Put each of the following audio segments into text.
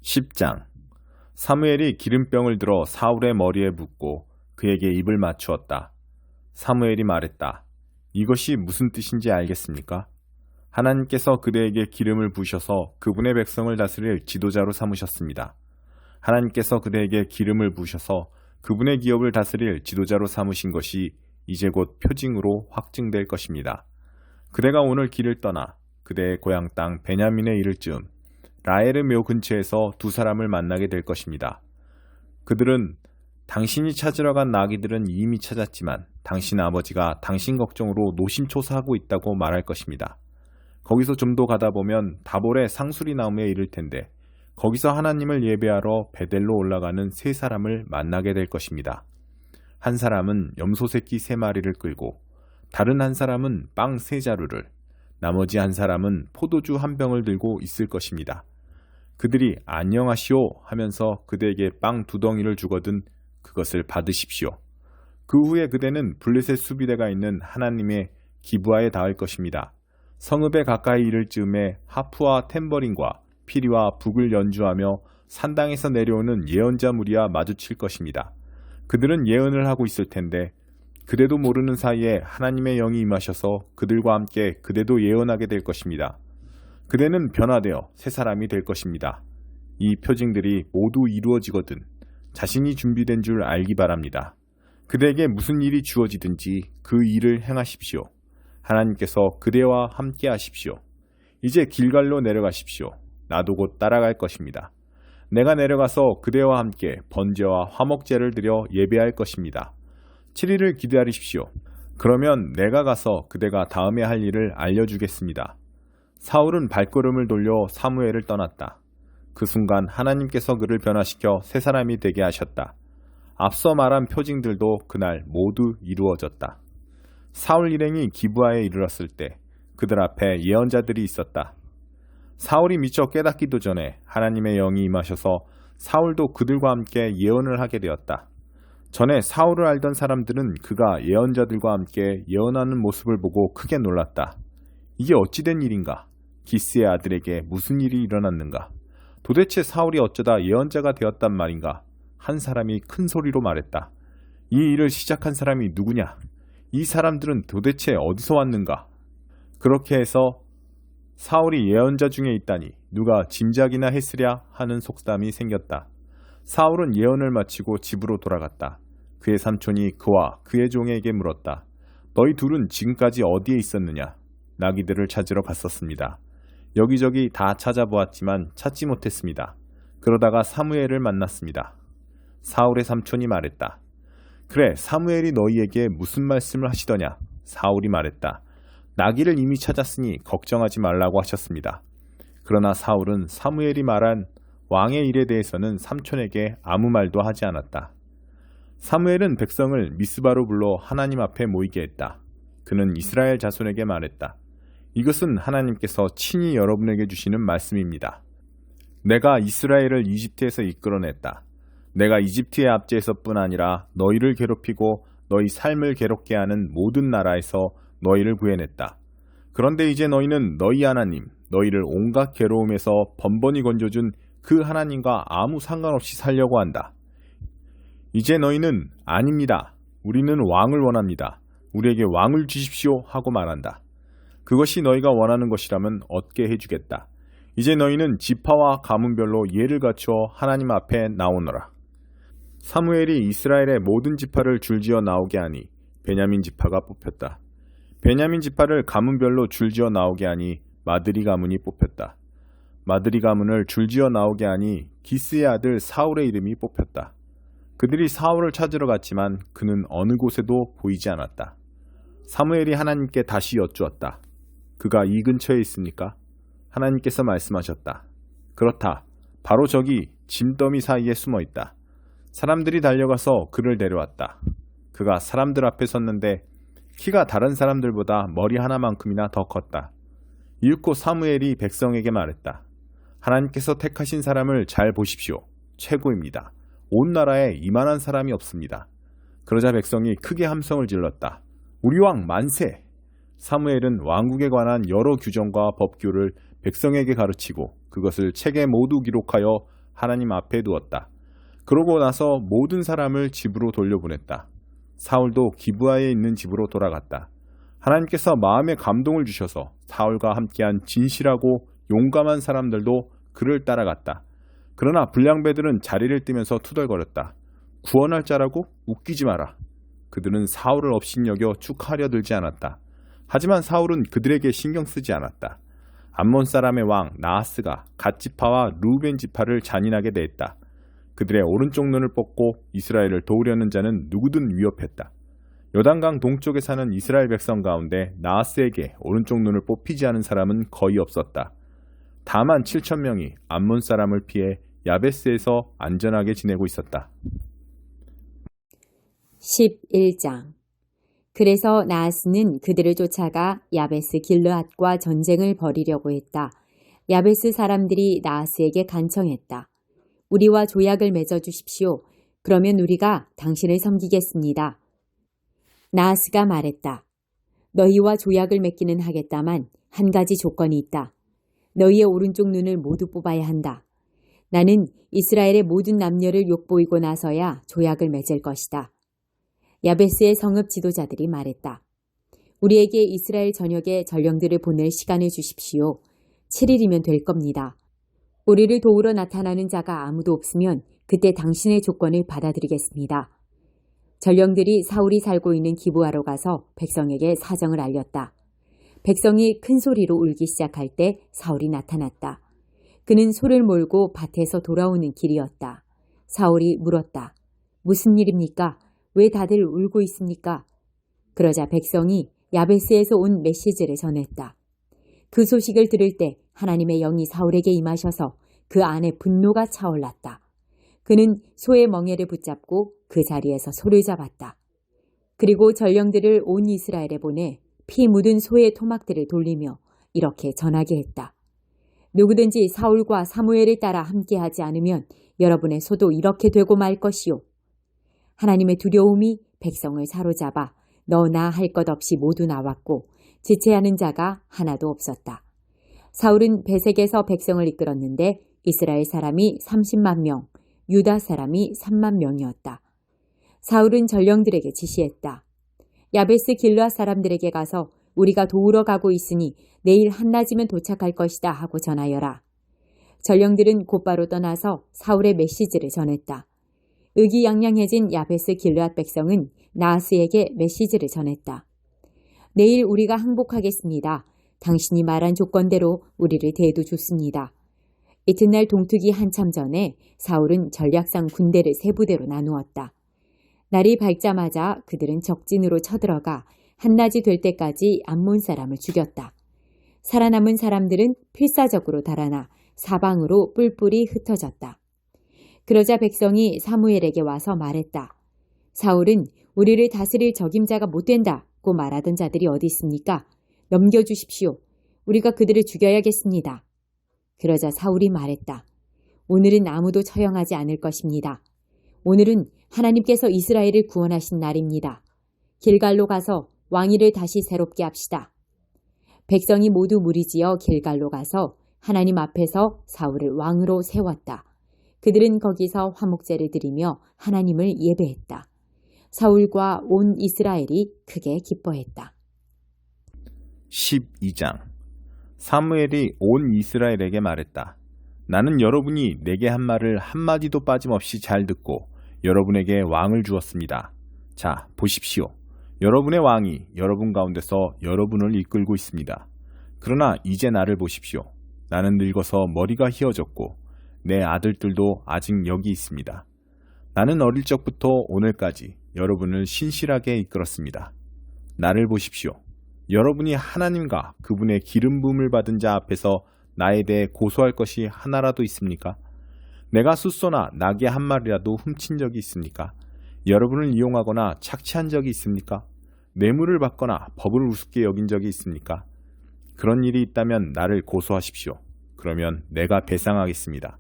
10장. 사무엘이 기름병을 들어 사울의 머리에 붓고 그에게 입을 맞추었다. 사무엘이 말했다. 이것이 무슨 뜻인지 알겠습니까? 하나님께서 그대에게 기름을 부으셔서 그분의 백성을 다스릴 지도자로 삼으셨습니다. 하나님께서 그대에게 기름을 부으셔서 그분의 기업을 다스릴 지도자로 삼으신 것이 이제 곧 표징으로 확증될 것입니다. 그대가 오늘 길을 떠나 그대의 고향 땅 베냐민에 이를 즈음 라헬의 묘 근처에서 두 사람을 만나게 될 것입니다. 그들은 당신이 찾으러 간 나귀들은 이미 찾았지만 당신 아버지가 당신 걱정으로 노심초사하고 있다고 말할 것입니다. 거기서 좀 더 가다 보면 다볼의 상수리 나무에 이를 텐데 거기서 하나님을 예배하러 베델로 올라가는 세 사람을 만나게 될 것입니다. 한 사람은 염소 새끼 3마리를 끌고 다른 한 사람은 빵 3자루를 나머지 한 사람은 포도주 1병을 들고 있을 것입니다. 그들이 안녕하시오 하면서 그대에게 빵 2덩이를 주거든 그것을 받으십시오. 그 후에 그대는 블레셋 수비대가 있는 하나님의 기브아에 닿을 것입니다. 성읍에 가까이 이를 즈음에 하프와 탬버린과 피리와 북을 연주하며 산당에서 내려오는 예언자 무리와 마주칠 것입니다. 그들은 예언을 하고 있을 텐데 그대도 모르는 사이에 하나님의 영이 임하셔서 그들과 함께 그대도 예언하게 될 것입니다. 그대는 변화되어 새 사람이 될 것입니다. 이 표징들이 모두 이루어지거든 자신이 준비된 줄 알기 바랍니다. 그대에게 무슨 일이 주어지든지 그 일을 행하십시오. 하나님께서 그대와 함께 하십시오. 이제 길갈로 내려가십시오. 나도 곧 따라갈 것입니다. 내가 내려가서 그대와 함께 번제와 화목제를 드려 예배할 것입니다. 7일을 기다리십시오. 그러면 내가 가서 그대가 다음에 할 일을 알려주겠습니다. 사울은 발걸음을 돌려 사무엘을 떠났다. 그 순간 하나님께서 그를 변화시켜 새 사람이 되게 하셨다. 앞서 말한 표징들도 그날 모두 이루어졌다. 사울 일행이 기브아에 이르렀을 때 그들 앞에 예언자들이 있었다. 사울이 미처 깨닫기도 전에 하나님의 영이 임하셔서 사울도 그들과 함께 예언을 하게 되었다. 전에 사울을 알던 사람들은 그가 예언자들과 함께 예언하는 모습을 보고 크게 놀랐다. 이게 어찌된 일인가? 기스의 아들에게 무슨 일이 일어났는가? 도대체 사울이 어쩌다 예언자가 되었단 말인가? 한 사람이 큰 소리로 말했다. 이 일을 시작한 사람이 누구냐? 이 사람들은 도대체 어디서 왔는가? 그렇게 해서 사울이 예언자 중에 있다니 누가 짐작이나 했으랴 하는 속담이 생겼다. 사울은 예언을 마치고 집으로 돌아갔다. 그의 삼촌이 그와 그의 종에게 물었다. 너희 둘은 지금까지 어디에 있었느냐? 나귀들을 찾으러 갔었습니다. 여기저기 다 찾아보았지만 찾지 못했습니다. 그러다가 사무엘을 만났습니다. 사울의 삼촌이 말했다. 그래, 사무엘이 너희에게 무슨 말씀을 하시더냐? 사울이 말했다. 나귀를 이미 찾았으니 걱정하지 말라고 하셨습니다. 그러나 사울은 사무엘이 말한 왕의 일에 대해서는 삼촌에게 아무 말도 하지 않았다. 사무엘은 백성을 미스바로 불러 하나님 앞에 모이게 했다. 그는 이스라엘 자손에게 말했다. 이것은 하나님께서 친히 여러분에게 주시는 말씀입니다. 내가 이스라엘을 이집트에서 이끌어냈다. 내가 이집트의 압제에서뿐 아니라 너희를 괴롭히고 너희 삶을 괴롭게 하는 모든 나라에서 너희를 구해냈다. 그런데 이제 너희는 너희 하나님, 너희를 온갖 괴로움에서 번번이 건져준 그 하나님과 아무 상관없이 살려고 한다. 이제 너희는 아닙니다. 우리는 왕을 원합니다. 우리에게 왕을 주십시오 하고 말한다. 그것이 너희가 원하는 것이라면 얻게 해주겠다. 이제 너희는 지파와 가문별로 예를 갖추어 하나님 앞에 나오너라. 사무엘이 이스라엘의 모든 지파를 줄지어 나오게 하니 베냐민 지파가 뽑혔다. 베냐민 지파를 가문별로 줄지어 나오게 하니 마드리 가문이 뽑혔다. 마드리 가문을 줄지어 나오게 하니 기스의 아들 사울의 이름이 뽑혔다. 그들이 사울을 찾으러 갔지만 그는 어느 곳에도 보이지 않았다. 사무엘이 하나님께 다시 여쭈었다. 그가 이 근처에 있습니까? 하나님께서 말씀하셨다. 그렇다. 바로 저기 짐더미 사이에 숨어 있다. 사람들이 달려가서 그를 데려왔다. 그가 사람들 앞에 섰는데 키가 다른 사람들보다 머리 하나만큼이나 더 컸다. 이윽고 사무엘이 백성에게 말했다. 하나님께서 택하신 사람을 잘 보십시오. 최고입니다. 온 나라에 이만한 사람이 없습니다. 그러자 백성이 크게 함성을 질렀다. 우리 왕 만세! 사무엘은 왕국에 관한 여러 규정과 법규를 백성에게 가르치고 그것을 책에 모두 기록하여 하나님 앞에 두었다. 그러고 나서 모든 사람을 집으로 돌려보냈다. 사울도 기브아에 있는 집으로 돌아갔다. 하나님께서 마음에 감동을 주셔서 사울과 함께한 진실하고 용감한 사람들도 그를 따라갔다. 그러나 불량배들은 자리를 뜨면서 투덜거렸다. 구원할 자라고? 웃기지 마라. 그들은 사울을 업신여겨 축하하려 들지 않았다. 하지만 사울은 그들에게 신경 쓰지 않았다. 암몬 사람의 왕 나하스가 갓 지파와 루벤 지파를 잔인하게 대했다. 그들의 오른쪽 눈을 뽑고 이스라엘을 도우려는 자는 누구든 위협했다. 요단강 동쪽에 사는 이스라엘 백성 가운데 나하스에게 오른쪽 눈을 뽑히지 않은 사람은 거의 없었다. 다만 7,000명이 암몬 사람을 피해 야베스에서 안전하게 지내고 있었다. 11장. 그래서 나하스는 그들을 쫓아가 야베스 길르앗과 전쟁을 벌이려고 했다. 야베스 사람들이 나하스에게 간청했다. 우리와 조약을 맺어 주십시오. 그러면 우리가 당신을 섬기겠습니다. 나하스가 말했다. 너희와 조약을 맺기는 하겠다만 한 가지 조건이 있다. 너희의 오른쪽 눈을 모두 뽑아야 한다. 나는 이스라엘의 모든 남녀를 욕보이고 나서야 조약을 맺을 것이다. 야베스의 성읍 지도자들이 말했다. 우리에게 이스라엘 전역에 전령들을 보낼 시간을 주십시오. 7일이면 될 겁니다. 우리를 도우러 나타나는 자가 아무도 없으면 그때 당신의 조건을 받아들이겠습니다. 전령들이 사울이 살고 있는 기브아로 가서 백성에게 사정을 알렸다. 백성이 큰 소리로 울기 시작할 때 사울이 나타났다. 그는 소를 몰고 밭에서 돌아오는 길이었다. 사울이 물었다. 무슨 일입니까? 왜 다들 울고 있습니까? 그러자 백성이 야베스에서 온 메시지를 전했다. 그 소식을 들을 때 하나님의 영이 사울에게 임하셔서 그 안에 분노가 차올랐다. 그는 소의 멍에를 붙잡고 그 자리에서 소를 잡았다. 그리고 전령들을 온 이스라엘에 보내 피 묻은 소의 토막들을 돌리며 이렇게 전하게 했다. 누구든지 사울과 사무엘을 따라 함께하지 않으면 여러분의 소도 이렇게 되고 말 것이요. 하나님의 두려움이 백성을 사로잡아 너나 할 것 없이 모두 나왔고 지체하는 자가 하나도 없었다. 사울은 베색에서 백성을 이끌었는데 이스라엘 사람이 30만 명, 유다 사람이 3만 명이었다. 사울은 전령들에게 지시했다. 야베스 길르앗 사람들에게 가서 우리가 도우러 가고 있으니 내일 한낮이면 도착할 것이다 하고 전하여라. 전령들은 곧바로 떠나서 사울의 메시지를 전했다. 의기양양해진 야베스 길르앗 백성은 나하스에게 메시지를 전했다. 내일 우리가 항복하겠습니다. 당신이 말한 조건대로 우리를 대해도 좋습니다. 이튿날 동투기 한참 전에 사울은 전략상 군대를 세 부대로 나누었다. 날이 밝자마자 그들은 적진으로 쳐들어가 한낮이 될 때까지 암몬 사람을 죽였다. 살아남은 사람들은 필사적으로 달아나 사방으로 뿔뿔이 흩어졌다. 그러자 백성이 사무엘에게 와서 말했다. 사울은 우리를 다스릴 적임자가 못 된다고 말하던 자들이 어디 있습니까? 넘겨주십시오. 우리가 그들을 죽여야겠습니다. 그러자 사울이 말했다. 오늘은 아무도 처형하지 않을 것입니다. 오늘은 하나님께서 이스라엘을 구원하신 날입니다. 길갈로 가서 왕위를 다시 새롭게 합시다. 백성이 모두 무리지어 길갈로 가서 하나님 앞에서 사울을 왕으로 세웠다. 그들은 거기서 화목제를 드리며 하나님을 예배했다. 사울과 온 이스라엘이 크게 기뻐했다. 12장. 사무엘이 온 이스라엘에게 말했다. 나는 여러분이 내게 한 말을 한마디도 빠짐없이 잘 듣고 여러분에게 왕을 주었습니다. 자, 보십시오. 여러분의 왕이 여러분 가운데서 여러분을 이끌고 있습니다. 그러나 이제 나를 보십시오. 나는 늙어서 머리가 휘어졌고 내 아들들도 아직 여기 있습니다. 나는 어릴 적부터 오늘까지 여러분을 신실하게 이끌었습니다. 나를 보십시오. 여러분이 하나님과 그분의 기름 부음을 받은 자 앞에서 나에 대해 고소할 것이 하나라도 있습니까? 내가 숫소나 나귀 한 마리라도 훔친 적이 있습니까? 여러분을 이용하거나 착취한 적이 있습니까? 뇌물을 받거나 법을 우습게 여긴 적이 있습니까? 그런 일이 있다면 나를 고소하십시오. 그러면 내가 배상하겠습니다.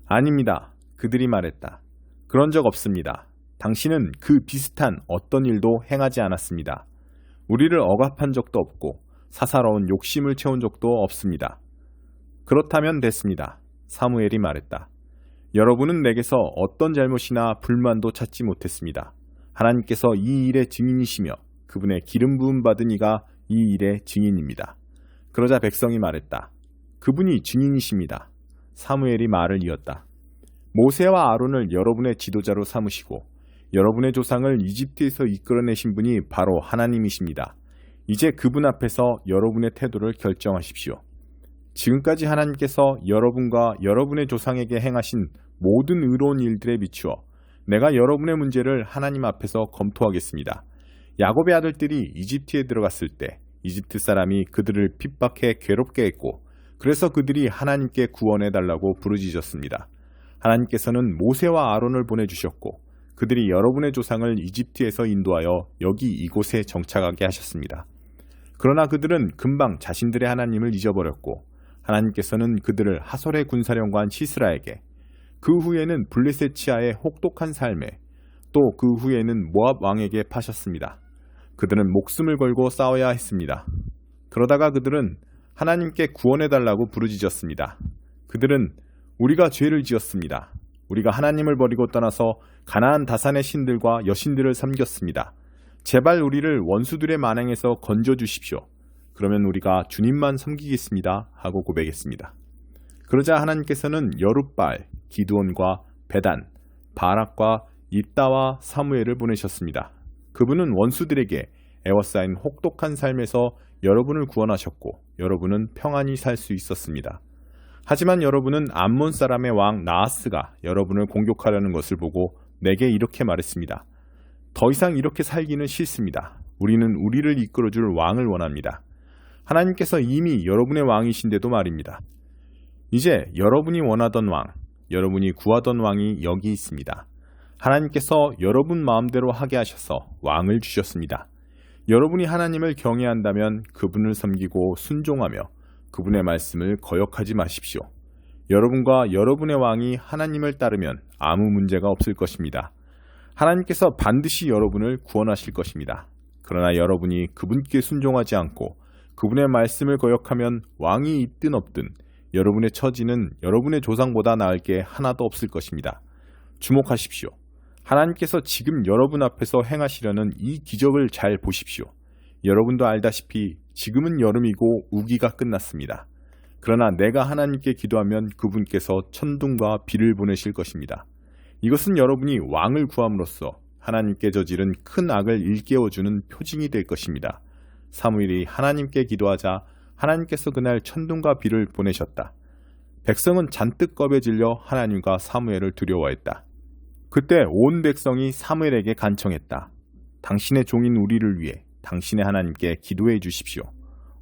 아닙니다. 그들이 말했다. 그런 적 없습니다. 당신은 그 비슷한 어떤 일도 행하지 않았습니다. 우리를 억압한 적도 없고 사사로운 욕심을 채운 적도 없습니다. 그렇다면 됐습니다. 사무엘이 말했다. 여러분은 내게서 어떤 잘못이나 불만도 찾지 못했습니다. 하나님께서 이 일의 증인이시며 그분의 기름 부음 받은 이가 이 일의 증인입니다. 그러자 백성이 말했다. 그분이 증인이십니다. 사무엘이 말을 이었다. 모세와 아론을 여러분의 지도자로 삼으시고 여러분의 조상을 이집트에서 이끌어내신 분이 바로 하나님이십니다. 이제 그분 앞에서 여러분의 태도를 결정하십시오. 지금까지 하나님께서 여러분과 여러분의 조상에게 행하신 모든 의로운 일들에 비추어 내가 여러분의 문제를 하나님 앞에서 검토하겠습니다. 야곱의 아들들이 이집트에 들어갔을 때 이집트 사람이 그들을 핍박해 괴롭게 했고 그래서 그들이 하나님께 구원해달라고 부르짖었습니다. 하나님께서는 모세와 아론을 보내주셨고 그들이 여러분의 조상을 이집트에서 인도하여 여기 이곳에 정착하게 하셨습니다. 그러나 그들은 금방 자신들의 하나님을 잊어버렸고 하나님께서는 그들을 하솔의 군사령관 시스라에게 그 후에는 블레셋 치하의 혹독한 삶에 또 그 후에는 모압 왕에게 파셨습니다. 그들은 목숨을 걸고 싸워야 했습니다. 그러다가 그들은 하나님께 구원해달라고 부르짖었습니다. 그들은 우리가 죄를 지었습니다. 우리가 하나님을 버리고 떠나서 가나안 다산의 신들과 여신들을 섬겼습니다. 제발 우리를 원수들의 만행에서 건져주십시오. 그러면 우리가 주님만 섬기겠습니다. 하고 고백했습니다. 그러자 하나님께서는 여룻바알, 기드온과 베단, 바락과 입다와 사무엘을 보내셨습니다. 그분은 원수들에게 에워싸인 혹독한 삶에서 여러분을 구원하셨고 여러분은 평안히 살 수 있었습니다. 하지만 여러분은 암몬 사람의 왕 나하스가 여러분을 공격하려는 것을 보고 내게 이렇게 말했습니다. 더 이상 이렇게 살기는 싫습니다. 우리는 우리를 이끌어줄 왕을 원합니다. 하나님께서 이미 여러분의 왕이신데도 말입니다. 이제 여러분이 원하던 왕, 여러분이 구하던 왕이 여기 있습니다. 하나님께서 여러분 마음대로 하게 하셔서 왕을 주셨습니다. 여러분이 하나님을 경외한다면 그분을 섬기고 순종하며 그분의 말씀을 거역하지 마십시오. 여러분과 여러분의 왕이 하나님을 따르면 아무 문제가 없을 것입니다. 하나님께서 반드시 여러분을 구원하실 것입니다. 그러나 여러분이 그분께 순종하지 않고 그분의 말씀을 거역하면 왕이 있든 없든 여러분의 처지는 여러분의 조상보다 나을 게 하나도 없을 것입니다. 주목하십시오. 하나님께서 지금 여러분 앞에서 행하시려는 이 기적을 잘 보십시오. 여러분도 알다시피 지금은 여름이고 우기가 끝났습니다. 그러나 내가 하나님께 기도하면 그분께서 천둥과 비를 보내실 것입니다. 이것은 여러분이 왕을 구함으로써 하나님께 저지른 큰 악을 일깨워주는 표징이 될 것입니다. 사무엘이 하나님께 기도하자 하나님께서 그날 천둥과 비를 보내셨다. 백성은 잔뜩 겁에 질려 하나님과 사무엘을 두려워했다. 그때 온 백성이 사무엘에게 간청했다. 당신의 종인 우리를 위해 당신의 하나님께 기도해 주십시오.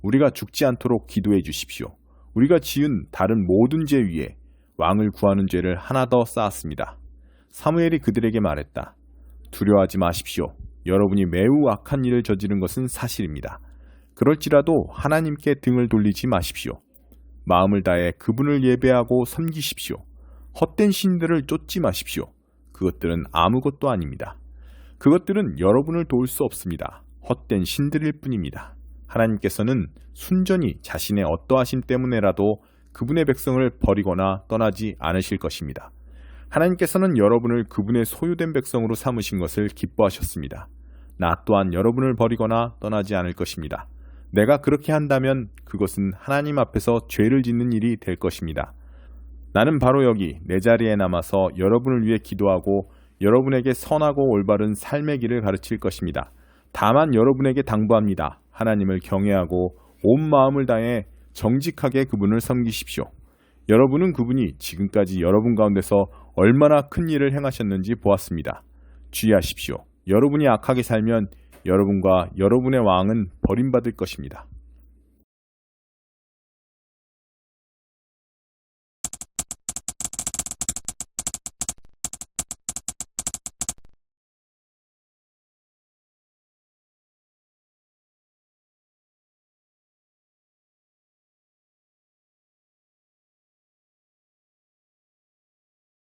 우리가 죽지 않도록 기도해 주십시오. 우리가 지은 다른 모든 죄 위에 왕을 구하는 죄를 하나 더 쌓았습니다. 사무엘이 그들에게 말했다. 두려워하지 마십시오. 여러분이 매우 악한 일을 저지른 것은 사실입니다. 그럴지라도 하나님께 등을 돌리지 마십시오. 마음을 다해 그분을 예배하고 섬기십시오. 헛된 신들을 쫓지 마십시오. 그것들은 아무것도 아닙니다. 그것들은 여러분을 도울 수 없습니다. 헛된 신들일 뿐입니다. 하나님께서는 순전히 자신의 어떠하심 때문에라도 그분의 백성을 버리거나 떠나지 않으실 것입니다. 하나님께서는 여러분을 그분의 소유된 백성으로 삼으신 것을 기뻐하셨습니다. 나 또한 여러분을 버리거나 떠나지 않을 것입니다. 내가 그렇게 한다면 그것은 하나님 앞에서 죄를 짓는 일이 될 것입니다. 나는 바로 여기 내 자리에 남아서 여러분을 위해 기도하고 여러분에게 선하고 올바른 삶의 길을 가르칠 것입니다. 다만 여러분에게 당부합니다. 하나님을 경외하고 온 마음을 다해 정직하게 그분을 섬기십시오. 여러분은 그분이 지금까지 여러분 가운데서 얼마나 큰 일을 행하셨는지 보았습니다. 주의하십시오. 여러분이 악하게 살면 여러분과 여러분의 왕은 버림받을 것입니다.